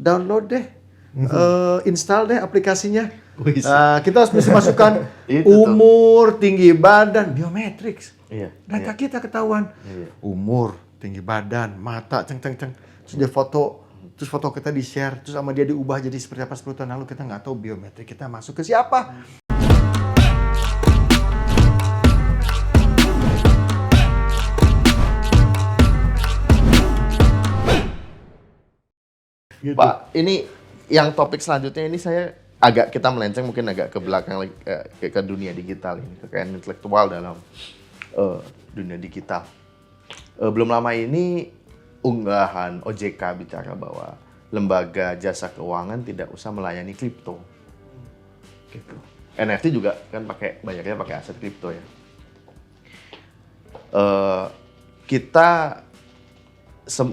download deh, install deh aplikasinya. Kita harus bisa masukkan umur, tinggi badan, biometrics. Data kita ketahuan. Umur, tinggi badan, mata, terus dia foto, terus foto kita di-share, terus sama dia diubah jadi seperti apa 10 tahun lalu, kita nggak tahu biometrik kita masuk ke siapa. Gitu. Pak, ini yang topik selanjutnya ini kita melenceng mungkin agak ke belakang ke dunia digital ini, kekayaan intelektual dalam dunia digital. Belum lama ini unggahan OJK bicara bahwa lembaga jasa keuangan tidak usah melayani kripto. Gitu. NFT juga kan bayarnya pakai aset kripto ya. Kita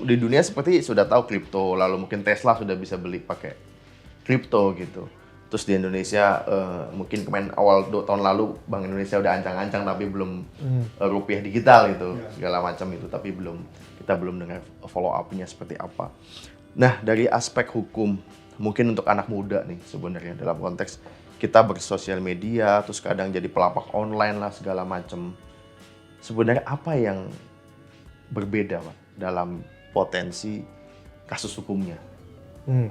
di dunia seperti sudah tahu kripto, lalu mungkin Tesla sudah bisa beli pakai kripto gitu. Terus di Indonesia mungkin kemarin awal tahun lalu Bank Indonesia udah ancang-ancang tapi belum rupiah digital gitu, segala macam itu, tapi kita belum dengar follow up-nya seperti apa. Nah, dari aspek hukum, mungkin untuk anak muda nih sebenarnya dalam konteks kita bersosial media, terus kadang jadi pelapak online lah segala macam. Sebenarnya apa yang berbeda, Pak, dalam potensi kasus hukumnya?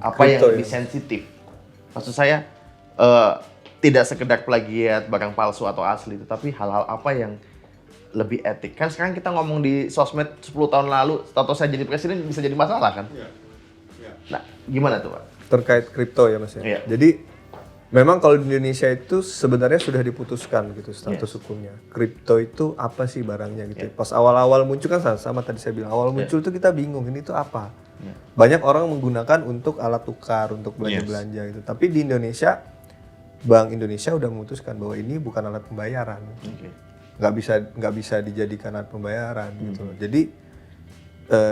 Apa yang lebih sensitif? Maksud saya tidak sekedar plagiat, barang palsu atau asli, tetapi hal-hal apa yang lebih etik. Kan sekarang kita ngomong di sosmed 10 tahun lalu, status saya jadi presiden bisa jadi masalah kan? Nah, gimana tuh, Pak? Terkait kripto ya, Mas ya. Iya. Jadi memang kalau di Indonesia itu sebenarnya sudah diputuskan gitu status hukumnya. Kripto itu apa sih barangnya gitu. Pas awal-awal muncul kan sama tadi saya bilang, awal muncul itu kita bingung ini itu apa. Banyak orang menggunakan untuk alat tukar, untuk belanja-belanja gitu. Tapi di Indonesia, Bank Indonesia udah memutuskan bahwa ini bukan alat pembayaran. Nggak bisa dijadikan alat pembayaran gitu. Jadi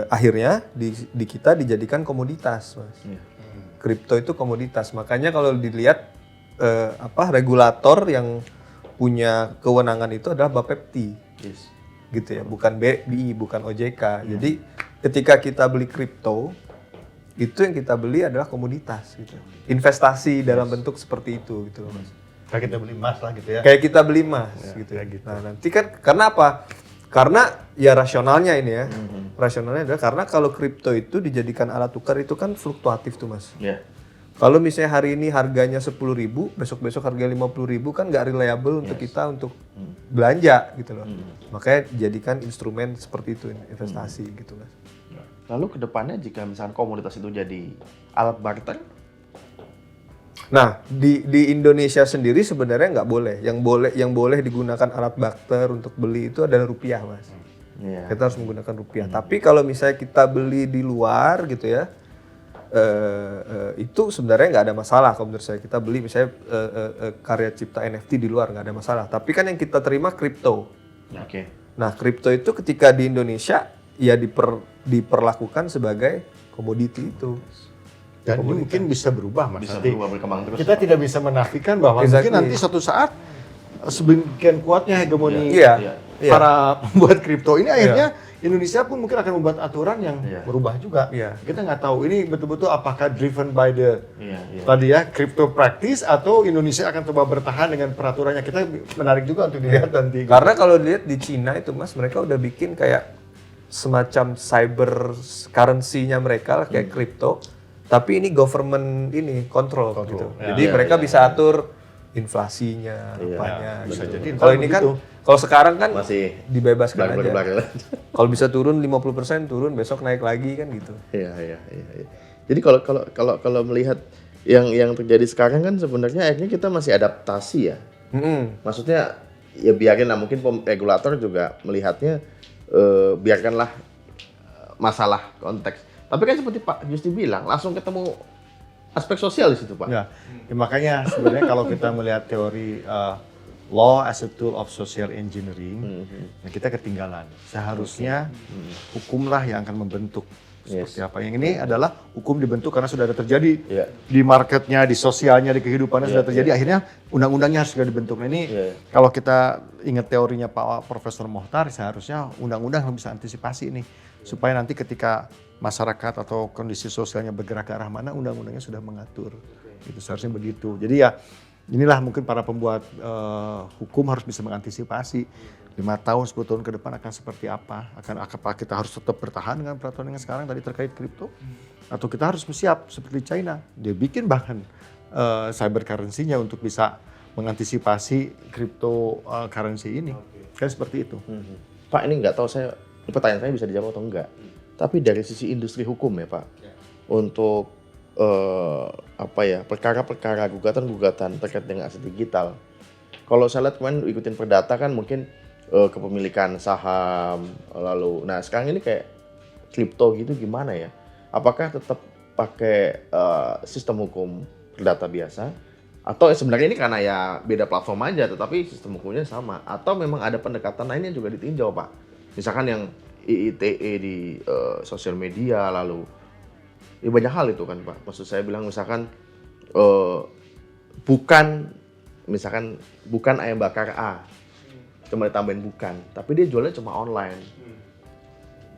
akhirnya di kita dijadikan komoditas, Mas. Kripto itu komoditas. Makanya kalau dilihat regulator yang punya kewenangan itu adalah Bapepti, gitu ya, bukan BI, bukan OJK. Jadi ketika kita beli kripto, itu yang kita beli adalah komoditas, gitu. Investasi dalam bentuk seperti itu, gitu loh, Mas. Kayak kita beli emas lah gitu ya. Kayak kita beli emas, gitu ya. Gitu. Nah nanti kan karena apa? Karena ya rasionalnya ini ya, rasionalnya adalah karena kalau kripto itu dijadikan alat tukar itu kan fluktuatif tuh, Mas. Kalau misalnya hari ini harganya 10.000, besok-besok harganya 50.000 kan nggak reliable untuk kita untuk belanja gitu loh. Makanya jadikan instrumen seperti itu investasi gitu, Mas. Lalu kedepannya jika misalnya komoditas itu jadi alat barter? Nah di Indonesia sendiri sebenarnya nggak boleh. Yang boleh digunakan alat barter untuk beli itu adalah rupiah, Mas. Kita harus menggunakan rupiah. Tapi kalau misalnya kita beli di luar gitu ya. Itu sebenarnya nggak ada masalah kalau menurut saya. Kita beli misalnya karya cipta NFT di luar nggak ada masalah. Tapi kan yang kita terima kripto. Nah kripto itu ketika di Indonesia ya diperlakukan sebagai komoditi itu. Dan ini mungkin bisa berubah, Mas. Bisa berubah, berkembang terus. Kita tidak bisa menafikan bahwa mungkin nanti suatu saat sebagian kuatnya hegemoni para pembuat kripto ini akhirnya Indonesia pun mungkin akan membuat aturan yang berubah juga. Kita nggak tahu ini betul-betul apakah driven by the tadi ya crypto practice atau Indonesia akan coba bertahan dengan peraturannya. Kita menarik juga untuk dilihat nanti. Karena kalau dilihat di Cina itu, Mas, mereka udah bikin kayak semacam cyber currency-nya mereka lah, kayak kripto. Tapi ini government ini kontrol gitu. Jadi mereka bisa atur inflasinya, apanya. Bisa gitu. jadi Kalau ini kan kalau sekarang kan masih dibebaskan aja. Kalau bisa turun 50%, turun besok naik lagi kan gitu. Iya. Jadi kalau melihat yang terjadi sekarang kan sebenarnya akhirnya kita masih adaptasi ya. Maksudnya ya biarin lah, mungkin regulator juga melihatnya biarkanlah masalah konteks. Tapi kan seperti Pak Jusdi bilang, langsung ketemu aspek sosial di situ, Pak. Ya makanya sebenarnya kalau kita melihat teori law as a tool of social engineering, kita ketinggalan. Seharusnya hukumlah yang akan membentuk seperti apa. Yang ini adalah hukum dibentuk karena sudah ada terjadi di marketnya, di sosialnya, di kehidupannya sudah terjadi. Akhirnya undang-undangnya harus sudah dibentuk. Nah ini kalau kita ingat teorinya Pak Profesor Mohtar, seharusnya undang-undang bisa antisipasi ini supaya nanti ketika masyarakat atau kondisi sosialnya bergerak ke arah mana, undang-undangnya sudah mengatur. Itu seharusnya begitu. Jadi ya inilah mungkin para pembuat hukum harus bisa mengantisipasi 5 tahun, 10 tahun ke depan akan seperti apa. Apakah kita harus tetap bertahan dengan peraturan yang sekarang tadi terkait kripto? Atau kita harus siap seperti China. Dia bikin bahkan cyber currency-nya untuk bisa mengantisipasi cryptocurrency ini. Kan seperti itu. Pak, ini nggak tahu pertanyaan saya bisa dijawab atau enggak. Tapi dari sisi industri hukum ya Pak, untuk perkara-perkara gugatan-gugatan terkait dengan aset digital. Kalau saya lihat kemarin ikutin Perdata kan mungkin kepemilikan saham, lalu, nah sekarang ini kayak kripto gitu gimana ya? Apakah tetap pakai sistem hukum Perdata biasa? Atau sebenarnya ini karena ya beda platform aja, tetapi sistem hukumnya sama? Atau memang ada pendekatan lain yang juga ditinjau Pak? Misalkan yang IITE di sosial media, lalu ya banyak hal itu kan Pak. Maksud saya bilang misalkan bukan ayam bakar A, cuma ditambahin bukan, tapi dia jualnya cuma online.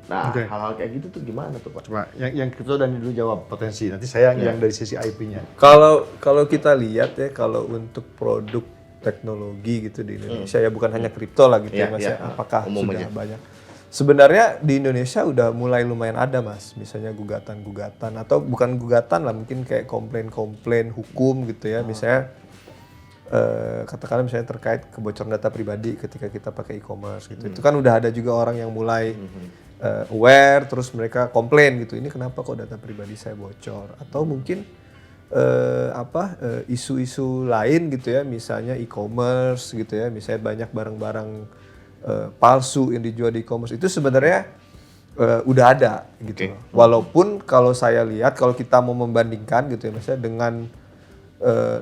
Nah, hal-hal kayak gitu tuh gimana tuh Pak? Coba yang kripto dan dulu jawab potensi. Nanti saya yang dari sisi IP-nya. Kalau kita lihat ya, kalau untuk produk teknologi gitu di Indonesia ya bukan hanya kripto lah gitu ya Mas ya. Apakah sudah banyak? Sebenarnya di Indonesia udah mulai lumayan ada Mas, misalnya gugatan-gugatan atau bukan gugatan lah, mungkin kayak komplain-komplain hukum gitu ya, misalnya katakanlah misalnya terkait kebocoran data pribadi ketika kita pakai e-commerce gitu. Itu kan udah ada juga orang yang mulai aware, terus mereka komplain gitu, ini kenapa kok data pribadi saya bocor, atau mungkin isu-isu lain gitu ya, misalnya e-commerce gitu ya, misalnya banyak barang-barang palsu yang dijual di e-commerce, itu sebenarnya udah ada gitu. Walaupun kalau saya lihat, kalau kita mau membandingkan gitu ya misalnya dengan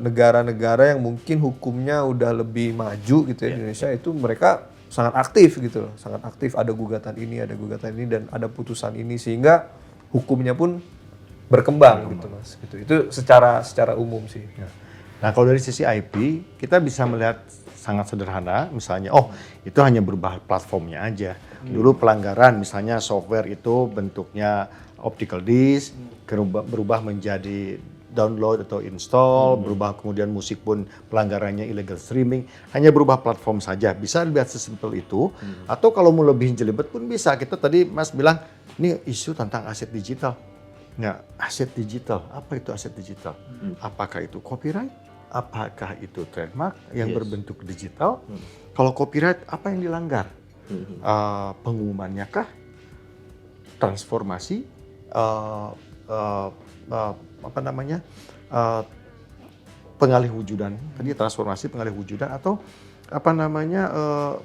negara-negara yang mungkin hukumnya udah lebih maju gitu ya, Indonesia itu mereka sangat aktif gitu loh, sangat aktif, ada gugatan ini dan ada putusan ini, sehingga hukumnya pun berkembang gitu Mas. Gitu. Itu secara umum sih. Nah, kalau dari sisi IP, kita bisa melihat sangat sederhana, misalnya itu hanya berubah platformnya aja. Dulu pelanggaran misalnya software itu bentuknya optical disk, berubah menjadi download atau install, berubah kemudian musik pun pelanggarannya illegal streaming, hanya berubah platform saja. Bisa lihat sesimpel itu. Atau kalau mau lebih jelimet pun bisa. Kita tadi Mas bilang, ini isu tentang aset digital. Nah, aset digital, apa itu aset digital? Apakah itu copyright? Apakah itu trademark yang berbentuk digital? Kalau copyright, apa yang dilanggar? Pengumumannya kah? Transformasi? Pengalih wujudan, tadi transformasi pengalih wujudan, atau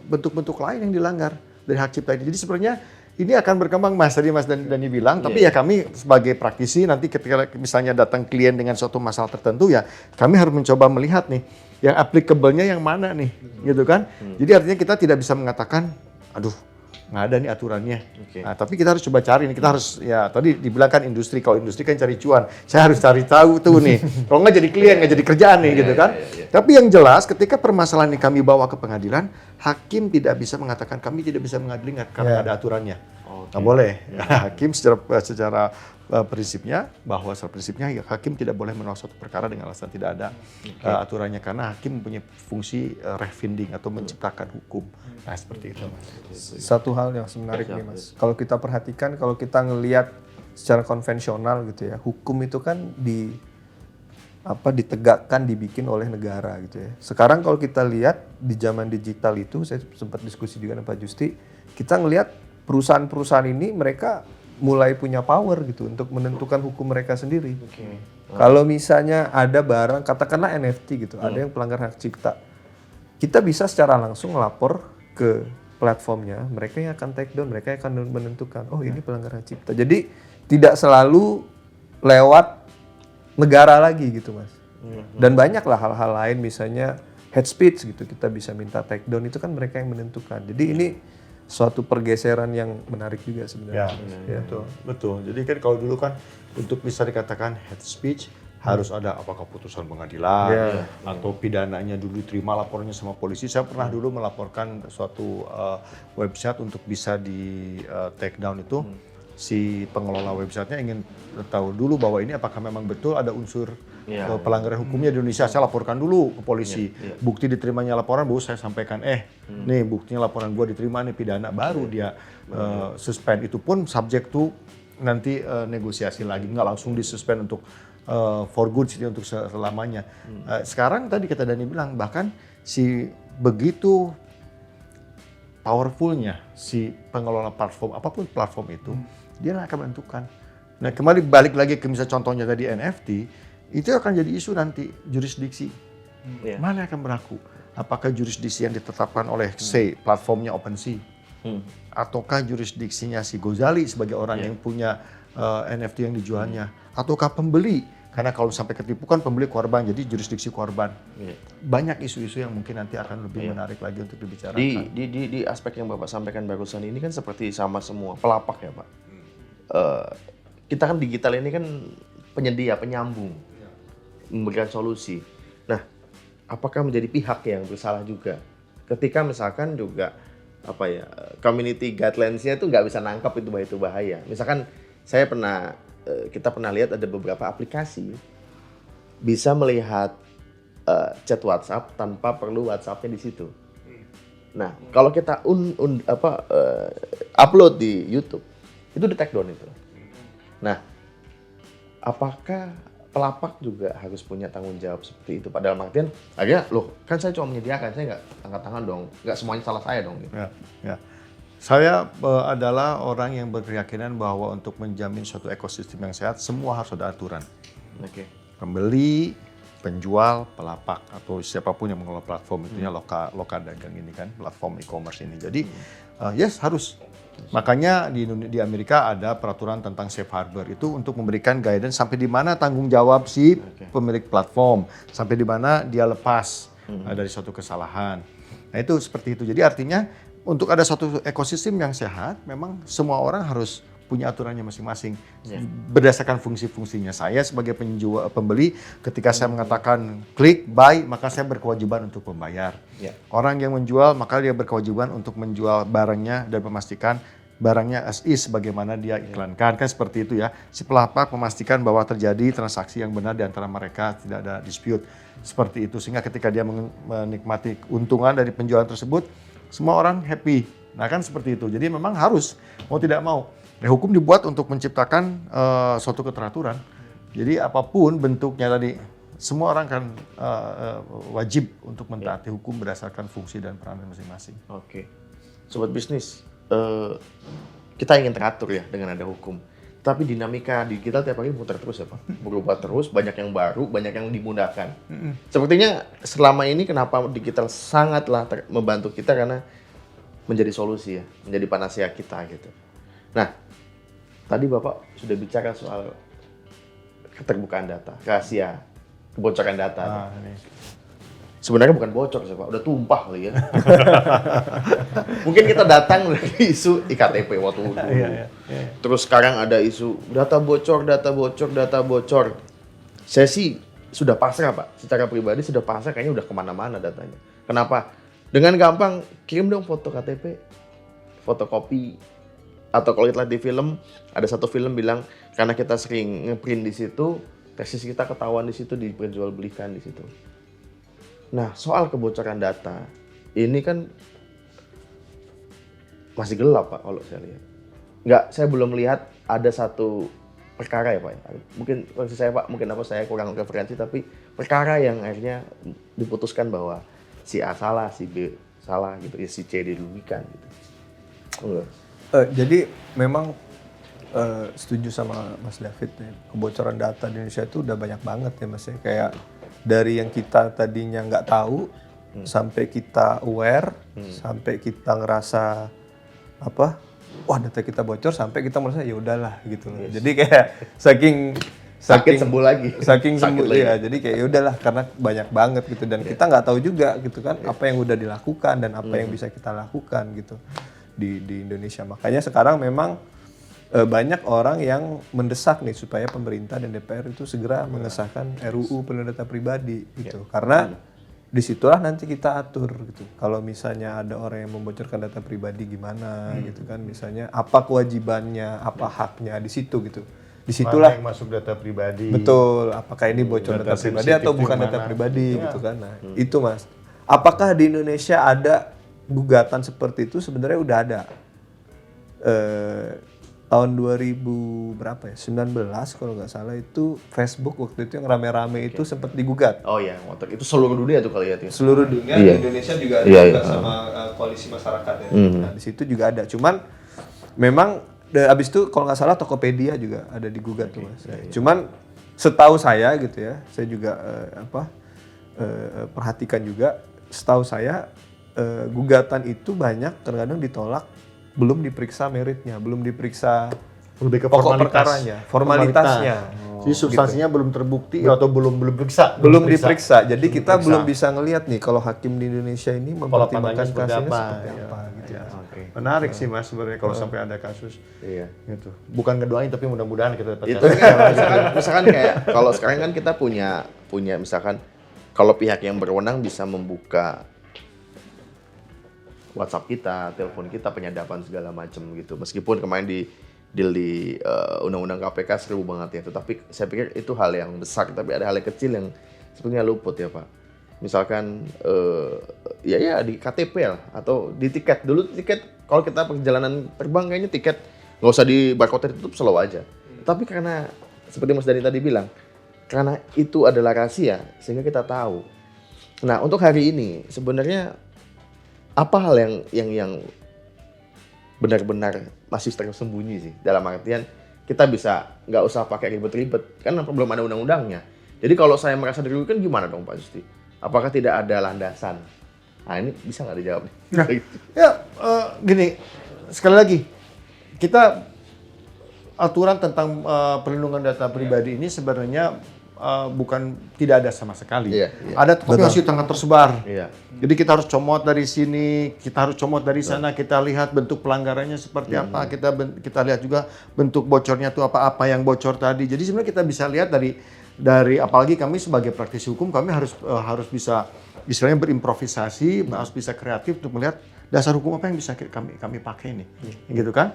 bentuk-bentuk lain yang dilanggar dari hak cipta ini. Jadi sebenarnya ini akan berkembang Mas, tadi Mas Dani bilang, tapi ya kami sebagai praktisi nanti ketika misalnya datang klien dengan suatu masalah tertentu ya kami harus mencoba melihat nih yang applicable-nya yang mana nih, gitu kan. Jadi artinya kita tidak bisa mengatakan, aduh nggak ada nih aturannya. Nah, tapi kita harus coba cari nih, kita harus ya tadi dibilang kan industri, kalau industri kan cari cuan, saya harus cari tahu tuh nih, kalau nggak jadi klien, nggak jadi kerjaan nih gitu kan. Tapi yang jelas ketika permasalahan ini kami bawa ke pengadilan, hakim tidak bisa mengatakan kami tidak bisa mengadili karena nggak ada aturannya. Nggak boleh. Hakim secara prinsipnya, bahwa secara prinsipnya hakim tidak boleh menolak suatu perkara dengan alasan tidak ada aturannya, karena hakim mempunyai fungsi refinding atau menciptakan hukum. Nah seperti itu Mas. Satu hal yang menarik nih Mas, kalau kita perhatikan, kalau kita ngelihat secara konvensional gitu ya, hukum itu kan ditegakkan, dibikin oleh negara gitu ya. Sekarang kalau kita lihat di zaman digital itu, saya sempat diskusi juga dengan Pak Justi, kita ngelihat perusahaan-perusahaan ini mereka mulai punya power gitu untuk menentukan hukum mereka sendiri. Kalau misalnya ada barang, katakanlah NFT gitu, ada yang pelanggar hak cipta, kita bisa secara langsung lapor ke platformnya, mereka yang akan take down, mereka yang akan menentukan, oh ini pelanggar hak cipta. Jadi tidak selalu lewat negara lagi gitu Mas. Dan banyaklah hal-hal lain, misalnya hate speech gitu, kita bisa minta take down, itu kan mereka yang menentukan. Jadi ini suatu pergeseran yang menarik juga sebenarnya. Ya. Betul. Jadi kan kalau dulu kan untuk bisa dikatakan hate speech harus ada apakah putusan pengadilan atau pidananya dulu diterima laporannya sama polisi. Saya pernah dulu melaporkan suatu website untuk bisa di take down itu si pengelola websitenya ingin tahu dulu bahwa ini apakah memang betul ada unsur pelanggaran hukumnya di Indonesia. Saya laporkan dulu ke polisi. Bukti diterimanya laporan baru saya sampaikan, nih buktinya laporan gua diterima nih pidana, baru dia suspend. Itu pun subject to nanti negosiasi lagi, nggak langsung disuspend untuk for good sih, untuk selamanya. Sekarang tadi kata Dani bilang, bahkan si begitu powerfulnya si pengelola platform, apapun platform itu, dia akan menentukan. Nah kembali balik lagi ke misalnya contohnya tadi NFT, itu akan jadi isu nanti jurisdiksi. Mana yang akan berlaku? Apakah jurisdiksi yang ditetapkan oleh platformnya OpenSea, ataukah jurisdiksinya si Gozali sebagai orang yang punya NFT yang dijualnya, ataukah pembeli? Karena kalau sampai ketipu kan pembeli korban, jadi jurisdiksi korban. Banyak isu-isu yang mungkin nanti akan lebih menarik lagi untuk dibicarakan. Di aspek yang Bapak sampaikan barusan ini kan seperti sama semua, pelapak ya Pak. Kita kan digital ini kan penyedia, penyambung, memberikan solusi. Nah, apakah menjadi pihak yang bersalah juga? Ketika misalkan juga community guidelines-nya itu nggak bisa nangkap itu bahaya. Misalkan kita pernah lihat ada beberapa aplikasi bisa melihat chat WhatsApp tanpa perlu WhatsApp-nya di situ. Nah, kalau kita upload di YouTube, itu di take down itu. Nah, apakah pelapak juga harus punya tanggung jawab seperti itu? Padahal artian, akhirnya kan saya cuma menyediakan, saya nggak angkat tangan dong, nggak semuanya salah saya dong. Gitu. Ya. Saya adalah orang yang berkeyakinan bahwa untuk menjamin suatu ekosistem yang sehat, semua harus ada aturan. Pembeli, penjual, pelapak, atau siapapun yang mengelola platform, itunya loka dagang ini kan, platform e-commerce ini. Jadi, harus. Makanya di Amerika ada peraturan tentang safe harbor, itu untuk memberikan guidance sampai di mana tanggung jawab si pemilik platform, sampai di mana dia lepas dari suatu kesalahan. Nah itu seperti itu. Jadi artinya untuk ada suatu ekosistem yang sehat, memang semua orang harus punya aturannya masing-masing berdasarkan fungsi-fungsinya. Saya sebagai pembeli, ketika saya mengatakan klik buy, maka saya berkewajiban untuk membayar. Orang yang menjual, maka dia berkewajiban untuk menjual barangnya dan memastikan barangnya as is bagaimana dia iklankan, kan seperti itu ya. Si pelapak memastikan bahwa terjadi transaksi yang benar di antara mereka, tidak ada dispute seperti itu, sehingga ketika dia menikmati keuntungan dari penjualan tersebut, semua orang happy. Nah kan seperti itu. Jadi memang harus mau tidak mau. Hukum dibuat untuk menciptakan suatu keteraturan. Jadi apapun bentuknya tadi, semua orang kan wajib untuk mentaati hukum berdasarkan fungsi dan peranan masing-masing. Oke. Sobat bisnis, kita ingin teratur ya dengan ada hukum. Tapi dinamika digital tiap hari muter terus ya Pak. Berubah terus, banyak yang baru, banyak yang dimudahkan. Sepertinya selama ini kenapa digital sangatlah membantu kita karena menjadi solusi ya, menjadi panacea kita gitu. Nah, tadi Bapak sudah bicara soal keterbukaan data, rahasia, kebocoran data. Sebenarnya bukan bocor sih Pak, udah tumpah kali ya. Mungkin kita datang dari isu iktp waktu dulu. Terus sekarang ada isu data bocor. Saya sih sudah pasrah Pak, secara pribadi sudah pasrah, kayaknya udah kemana-mana datanya. Kenapa? Dengan gampang kirim dong foto KTP, fotokopi, atau kalau kita lihat di film, ada satu film bilang karena kita sering ngeprint di situ, tesis kita ketahuan di situ, diperjualbelikan di situ. Nah, soal kebocoran data, ini kan masih gelap Pak kalau saya lihat. Saya belum lihat ada satu perkara ya Pak. Mungkin versi saya Pak, mungkin saya kurang referensi, tapi perkara yang akhirnya diputuskan bahwa si A salah, si B salah gitu, ya si C dirugikan gitu. Jadi memang setuju sama Mas David ya. Kebocoran data di Indonesia itu udah banyak banget ya Mas ya. Kayak dari yang kita tadinya nggak tahu sampai kita aware, sampai kita ngerasa wah data kita bocor, sampai kita merasa ya udahlah gitu loh. Jadi kayak saking sembuh lagi. Saking sembuh ya. Jadi kayak ya udahlah karena banyak banget gitu, dan kita nggak tahu juga gitu kan apa yang udah dilakukan dan apa yang bisa kita lakukan gitu di Indonesia. Makanya sekarang memang banyak orang yang mendesak nih supaya pemerintah dan DPR itu segera mengesahkan RUU Perlindungan Data Pribadi gitu. Karena disitulah nanti kita atur gitu. Kalau misalnya ada orang yang membocorkan data pribadi gimana gitu kan, misalnya apa kewajibannya, apa haknya di situ gitu. Disitulah Mana yang masuk data pribadi. betul, apakah ini bocor data Data pribadi atau sensitif bukan yang data mana. pribadi Ya. gitu kan. Nah, itu Mas. Apakah di Indonesia ada gugatan seperti itu? Sebenarnya udah ada. Tahun 2000 berapa ya? 19 kalau nggak salah itu Facebook waktu itu yang rame-rame itu sempat digugat. Oh iya, motor itu seluruh dunia tuh kali ya. Tis. Seluruh dunia, Iya. di Indonesia juga ada Iya, juga iya. sama koalisi masyarakat ya. Nah, di situ juga ada. Cuman memang abis itu kalau nggak salah Tokopedia juga ada digugat tuh Mas. Cuman setahu saya gitu ya, saya juga perhatikan juga, setahu saya gugatan itu banyak terkadang ditolak belum diperiksa meritnya, belum diperiksa Lebih ke pokok formalitas. perkaranya, formalitasnya. Jadi substansinya belum terbukti atau belum diperiksa. Belum diperiksa. Jadi kita diperiksa. belum bisa ngelihat nih kalau hakim di Indonesia ini Pola mempertimbangkan pandangnya seperti kasusnya apa, seperti ya. apa gitu. Ya. Oke. Menarik sih Mas sebenarnya kalau sampai ada kasus Iya. gitu. Bukan ngedoain tapi mudah-mudahan kita dapat Itu kan misalkan kayak kalau sekarang kan kita punya misalkan kalau pihak yang berwenang bisa membuka WhatsApp kita, telepon kita, penyadapan segala macam gitu. Meskipun kemarin di deal di undang-undang KPK seru banget ya. Tetapi saya pikir itu hal yang besar, tapi ada hal yang kecil yang sebenarnya luput ya Pak. Misalkan ya di KTP lah atau di tiket. Dulu tiket kalau kita perjalanan terbang kayaknya tiket nggak usah di barcode ditutup, slow aja. Tapi karena seperti Mas Dani tadi bilang, karena itu adalah rahasia sehingga kita tahu. Nah, untuk hari ini sebenarnya apa hal yang benar-benar masih tersembunyi sih, dalam artian kita bisa nggak usah pakai ribet-ribet kan belum ada undang-undangnya. Jadi kalau saya merasa dirugikan gimana dong Pak Justi? Apakah tidak ada landasan? Nah ini bisa nggak dijawab? Nah, ya gini, sekali lagi kita aturan tentang perlindungan data pribadi ini sebenarnya bukan tidak ada sama sekali. Iya, iya. Ada tapi masih tengah tersebar. Iya. Jadi kita harus comot dari sini, kita harus comot dari sana, kita lihat bentuk pelanggarannya seperti apa, kita lihat juga bentuk bocornya itu apa yang bocor tadi. Jadi sebenarnya kita bisa lihat dari apalagi kami sebagai praktisi hukum kami harus bisa istilahnya berimprovisasi, harus bisa kreatif untuk melihat dasar hukum apa yang bisa kami pakai ini, gitu kan?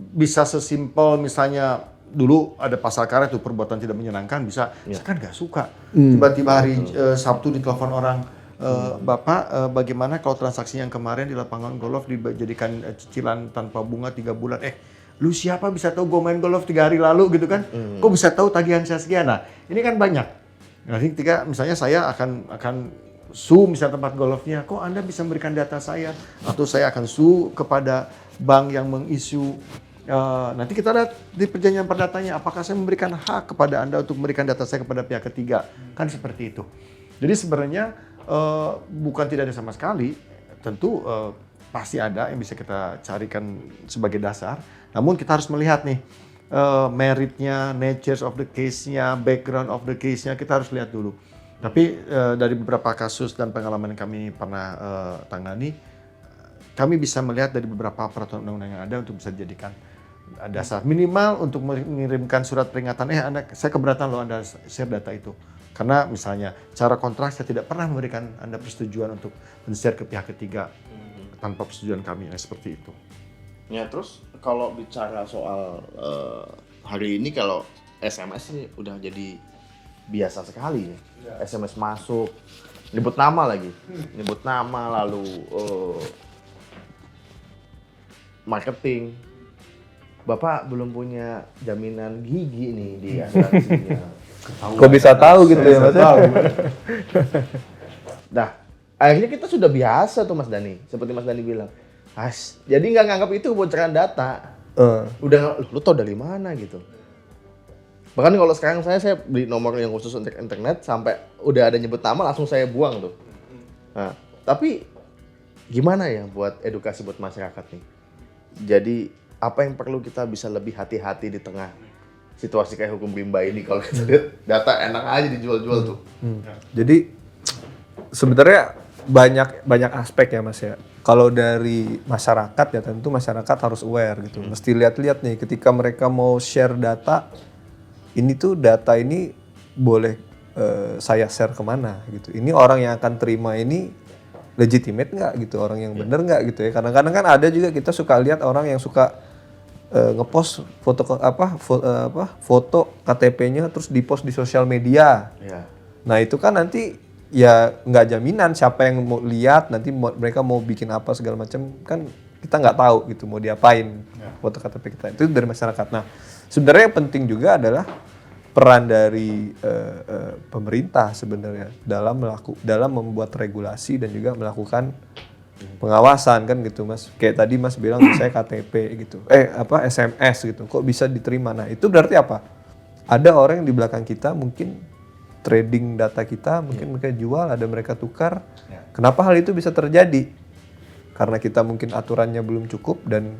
Bisa sesimpel misalnya dulu ada pasal karet itu perbuatan tidak menyenangkan bisa, saya kan nggak suka. Tiba-tiba hari Sabtu ditelepon orang, Bapak bagaimana kalau transaksi yang kemarin di lapangan golf dijadikan cicilan tanpa bunga 3 bulan? Lu siapa bisa tahu gue main golf 3 hari lalu gitu kan? Kok bisa tahu tagihan saya sekian? Nah ini kan banyak. Nanti ketika misalnya saya akan sue misalnya tempat golfnya, kok Anda bisa memberikan data saya? Atau saya akan sue kepada bank yang mengisu. Nanti kita lihat di perjanjian perdatanya, apakah saya memberikan hak kepada Anda untuk memberikan data saya kepada pihak ketiga. Kan seperti itu. Jadi sebenarnya bukan tidak ada sama sekali, tentu pasti ada yang bisa kita carikan sebagai dasar. Namun kita harus melihat nih, meritnya, nature of the case-nya, background of the case-nya, kita harus lihat dulu. Tapi dari beberapa kasus dan pengalaman yang kami pernah tangani, kami bisa melihat dari beberapa peraturan undang-undang yang ada untuk bisa dijadikan dasar minimal untuk mengirimkan surat peringatan, saya keberatan loh Anda share data itu. Karena misalnya cara kontrak saya tidak pernah memberikan Anda persetujuan untuk men-share ke pihak ketiga tanpa persetujuan kami, seperti itu. Ya terus kalau bicara soal hari ini kalau SMS sih udah jadi biasa sekali ya. SMS masuk, nyebut nama lagi, nyebut nama lalu marketing. Bapak belum punya jaminan gigi nih di asuransinya. Kok bisa tahu gitu ya Mas? Nah, akhirnya kita sudah biasa tuh Mas Dani, seperti Mas Dani bilang. Jadi nggak nganggap itu bocoran data. Udah, lu tau dari mana gitu. Bahkan kalau sekarang saya beli nomor yang khusus untuk internet sampai udah ada nyebut nama langsung saya buang tuh. Nah, tapi gimana ya buat edukasi buat masyarakat nih? Jadi apa yang perlu kita bisa lebih hati-hati di tengah situasi kayak hukum rimba ini kalau kita lihat data enak aja dijual-jual tuh. Jadi sebenarnya banyak aspek ya Mas ya. Kalau dari masyarakat ya tentu masyarakat harus aware gitu. Mesti lihat-lihat nih ketika mereka mau share data, ini tuh data ini boleh saya share kemana gitu. Ini orang yang akan terima ini legitimate nggak gitu, orang yang bener nggak gitu ya. Kadang-kadang kan ada juga kita suka lihat orang yang suka ngepost foto KTP-nya terus dipost di sosial media. Iya. Nah itu kan nanti ya nggak jaminan siapa yang mau lihat, nanti mereka mau bikin apa segala macam kan kita nggak tahu gitu mau diapain foto KTP kita. Itu dari masyarakat. Nah sebenarnya yang penting juga adalah peran dari pemerintah sebenarnya dalam membuat regulasi dan juga melakukan pengawasan kan gitu Mas. Kayak tadi Mas bilang misalnya KTP gitu. SMS gitu. Kok bisa diterima? Nah, itu berarti apa? Ada orang yang di belakang kita mungkin trading data kita, mungkin mereka jual, ada mereka tukar. Kenapa hal itu bisa terjadi? Karena kita mungkin aturannya belum cukup dan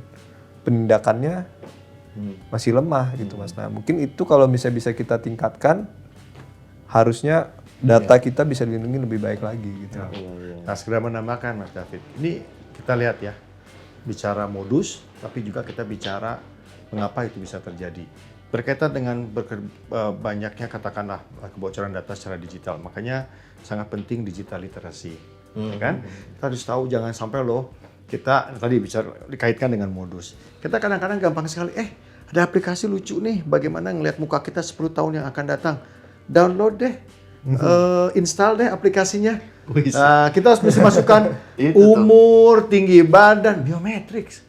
penindakannya masih lemah gitu Mas. Nah, mungkin itu kalau bisa kita tingkatkan harusnya data kita bisa dilindungi lebih baik lagi gitu. Nah, segera menambahkan Mas David. Ini kita lihat ya, bicara modus, tapi juga kita bicara mengapa itu bisa terjadi. Berkaitan dengan banyaknya katakanlah kebocoran data secara digital, makanya sangat penting digital literacy, ya kan? Kita harus tahu jangan sampai kita tadi bicara dikaitkan dengan modus. Kita kadang-kadang gampang sekali, ada aplikasi lucu nih, bagaimana ngelihat muka kita 10 tahun yang akan datang. Download deh. Install deh aplikasinya. Kita harus bisa masukkan umur, tinggi badan, biometrics.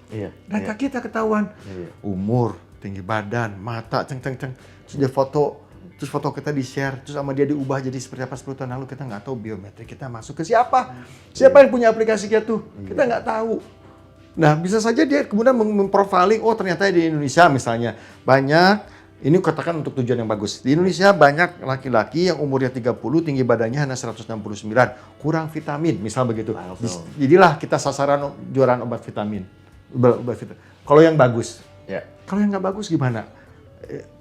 Data kita ketahuan. Umur, tinggi badan, mata, terus dia foto, terus foto kita di-share, terus sama dia diubah jadi seperti apa 10 tahun lalu, kita nggak tahu biometrik kita masuk ke siapa. Siapa yang punya aplikasi kita tuh? Kita nggak tahu. Nah, bisa saja dia kemudian memprofiling, ternyata di Indonesia misalnya banyak. Ini katakan untuk tujuan yang bagus. Di Indonesia banyak laki-laki yang umurnya 30, tinggi badannya hanya 169, kurang vitamin, misal begitu. Jadilah kita sasaran jualan obat vitamin. Kalau yang bagus. Kalau yang nggak bagus gimana?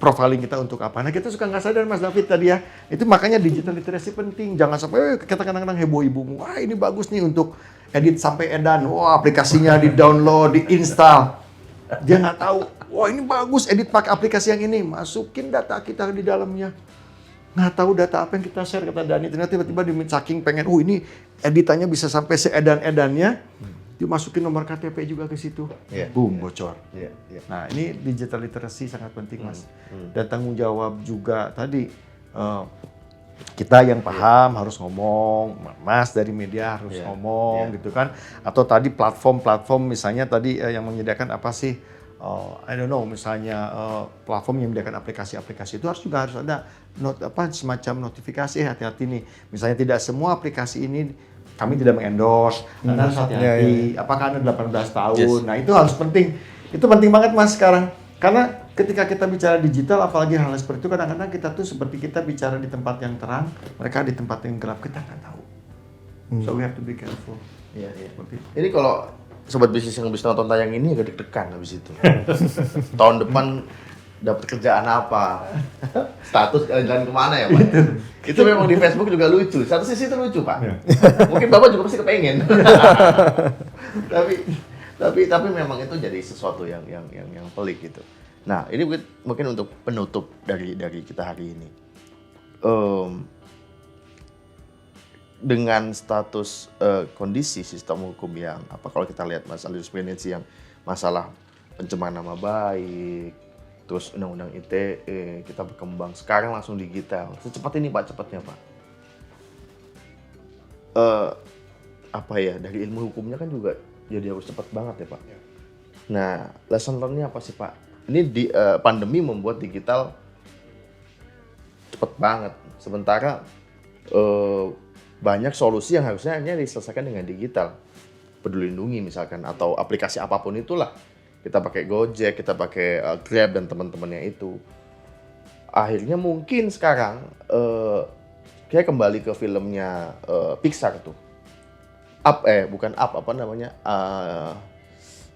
Profiling kita untuk apa? Nah, kita suka nggak sadar Mas David tadi ya. Itu makanya digital literacy penting. Jangan sampai kita kadang-kadang heboh ibumu. Wah, ini bagus nih untuk edit sampai edan. Wah, aplikasinya di-download, di-install. Dia nggak tahu, wah ini bagus edit pakai aplikasi yang ini, masukin data kita di dalamnya. Nggak tahu data apa yang kita share, kata Dani. Ternyata tiba-tiba saking pengen, ini editannya bisa sampai seedan-edannya, dimasukin nomor KTP juga ke situ. Boom, bocor. Nah, ini digital literacy sangat penting, Mas. Dan tanggung jawab juga tadi, kita yang paham harus ngomong, Mas dari media harus ngomong gitu kan. Atau tadi platform-platform misalnya tadi yang menyediakan apa sih, I don't know, misalnya platform yang menyediakan aplikasi-aplikasi itu harus ada semacam notifikasi, hati-hati nih. Misalnya tidak semua aplikasi ini kami tidak mengendorse, Anda harus hati-hati. Apakah Anda 18 tahun? Nah, itu harus penting. Itu penting banget Mas sekarang. Karena ketika kita bicara digital, apalagi hal seperti itu, kadang-kadang kita tuh seperti kita bicara di tempat yang terang, mereka di tempat yang gelap, kita nggak tahu. So we have to be careful. Ini kalau sobat bisnis yang bisa nonton tayang ini agak deg-degan habis itu. Tahun depan dapat kerjaan apa? Status jalan kemana ya Pak? Itu memang di Facebook juga lucu. Satu sisi itu lucu Pak. Mungkin Bapak juga pasti kepengen. Tapi memang itu jadi sesuatu yang pelik gitu. Nah, ini mungkin untuk penutup dari kita hari ini. Dengan status kondisi sistem hukum yang kalau kita lihat masalah jurisprudensi yang masalah pencemaran nama baik, terus undang-undang ITE, kita berkembang sekarang langsung digital. Secepat ini Pak, cepatnya Pak. Dari ilmu hukumnya kan juga jadi harus cepat banget ya Pak. Nah, lesson learn-nya apa sih Pak? Ini pandemi membuat digital cepat banget. Sementara banyak solusi yang harusnya hanya diselesaikan dengan digital. Peduli Lindungi misalkan, atau aplikasi apapun itulah. Kita pakai Gojek, kita pakai Grab dan teman-temannya itu. Akhirnya mungkin sekarang kayak kembali ke filmnya Pixar tuh.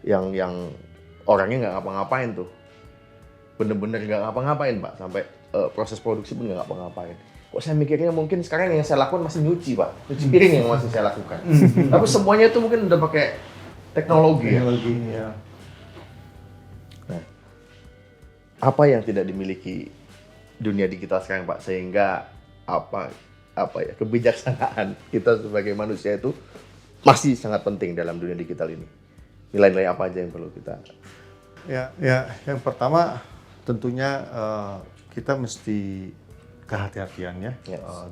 Yang orangnya nggak ngapa-ngapain tuh. Bener-bener nggak ngapa-ngapain Pak, sampai proses produksi pun nggak ngapa-ngapain. Kok saya mikirnya mungkin sekarang yang saya lakukan masih nyuci Pak, nyuci piring yang masih saya lakukan. Tapi semuanya itu mungkin udah pakai teknologi ya. Nah, apa yang tidak dimiliki dunia digital sekarang Pak, sehingga kebijaksanaan kita sebagai manusia itu masih sangat penting dalam dunia digital ini. Nilai-nilai apa aja yang perlu kita? Ya, yang pertama tentunya kita mesti kehati-hatian ya,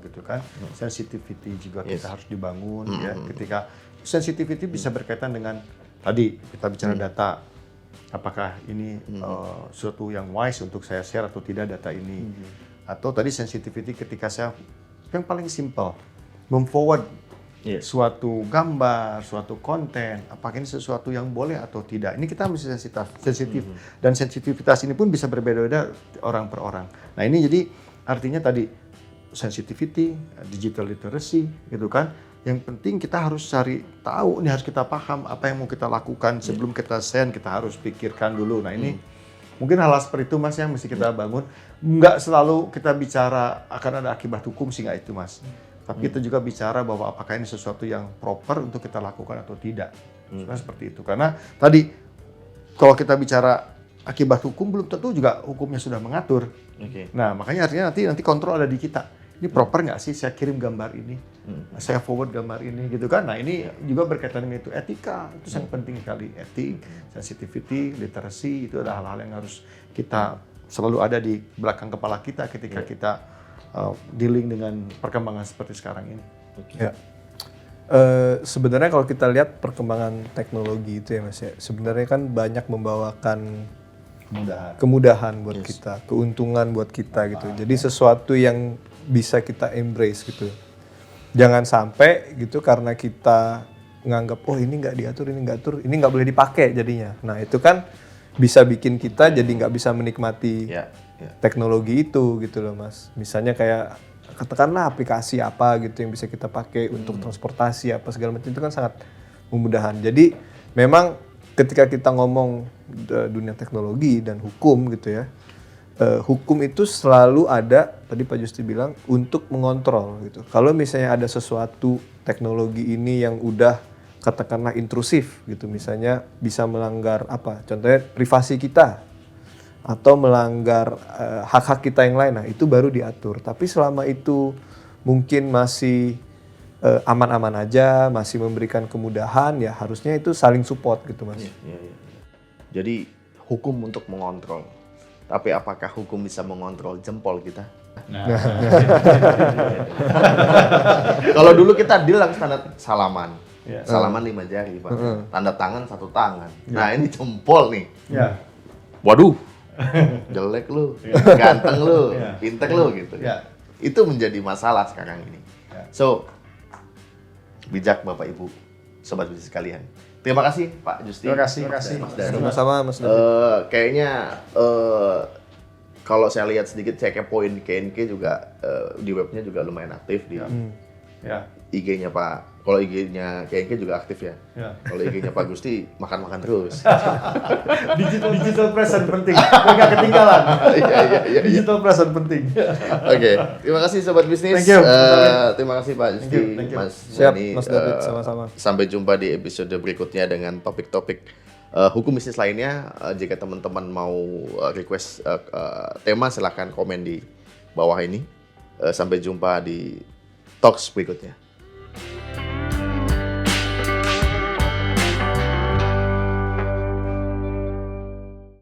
gitu kan. Sensitivity juga kita harus dibangun ya. Ketika sensitivity bisa berkaitan dengan tadi kita bicara data, apakah ini suatu yang wise untuk saya share atau tidak data ini, atau tadi sensitivity ketika saya yang paling simple memforward suatu gambar, suatu konten, apakah ini sesuatu yang boleh atau tidak. Ini kita mesti sensitif. Dan sensitivitas ini pun bisa berbeda-beda orang per orang. Nah ini jadi artinya tadi sensitivity, digital literacy gitu kan. Yang penting kita harus cari tahu, ini harus kita paham apa yang mau kita lakukan sebelum kita send, kita harus pikirkan dulu. Nah ini mungkin hal seperti itu Mas yang mesti kita bangun. Nggak selalu kita bicara akan ada akibat hukum sih, nggak itu Mas. Tapi kita juga bicara bahwa apakah ini sesuatu yang proper untuk kita lakukan atau tidak. Seperti itu. Karena tadi kalau kita bicara akibat hukum belum tentu juga hukumnya sudah mengatur. Nah makanya artinya nanti kontrol ada di kita. Ini proper nggak sih saya kirim gambar ini, saya forward gambar ini gitu kan. Nah ini juga berkaitan dengan itu etika, itu sangat penting sekali. Etik, sensitivity, literasi itu adalah hal-hal yang harus kita selalu ada di belakang kepala kita ketika kita dealing dengan perkembangan seperti sekarang ini. Ya. Sebenarnya kalau kita lihat perkembangan teknologi itu ya Mas ya, sebenarnya kan banyak membawakan kemudahan buat kita, keuntungan buat kita gitu. Jadi sesuatu yang bisa kita embrace gitu. Jangan sampai gitu karena kita nganggap ini nggak diatur, ini nggak atur, ini nggak boleh dipakai jadinya. Nah itu kan bisa bikin kita jadi nggak bisa menikmati teknologi itu gitu loh Mas. Misalnya kayak katakanlah aplikasi apa gitu yang bisa kita pakai untuk transportasi apa segala macam itu kan sangat memudahkan. Jadi memang ketika kita ngomong dunia teknologi dan hukum gitu ya, hukum itu selalu ada, tadi Pak Justi bilang, untuk mengontrol gitu. Kalau misalnya ada sesuatu teknologi ini yang udah katakanlah intrusif gitu, misalnya bisa melanggar apa, contohnya privasi kita atau melanggar hak-hak kita yang lain, nah itu baru diatur. Tapi selama itu mungkin masih aman-aman aja, masih memberikan kemudahan, ya harusnya itu saling support gitu Mas. Jadi hukum untuk mengontrol. Tapi apakah hukum bisa mengontrol jempol kita? Kalau dulu kita deal standar salaman. Salaman 5 jari, Pak. Tanda tangan 1 tangan. Nah, ini jempol nih. Waduh. Jelek lu, ganteng lu, pinter lu gitu. Itu menjadi masalah sekarang ini. So, bijak Bapak Ibu, Sobat Bisnis sekalian. Terima kasih Pak Justi. Terima kasih. Mas Danu. Sama-sama Mas David. Kayaknya kalau saya lihat sedikit, saya kepoin KNK juga di webnya juga lumayan aktif di IG-nya Pak. Kalau IG-nya KNK juga aktif ya. Kalau IG-nya Pak Gusti makan-makan terus. Digital present penting, nggak ketinggalan. Iya. Digital present penting. Oke, terima kasih Sobat Bisnis. Thank you. Terima kasih Pak Justi, Thank you. Mas Siap, Dani. Mas David, sama-sama. Sampai jumpa di episode berikutnya dengan topik-topik hukum bisnis lainnya. Jika teman-teman mau request tema, silahkan komen di bawah ini. Sampai jumpa di talks berikutnya.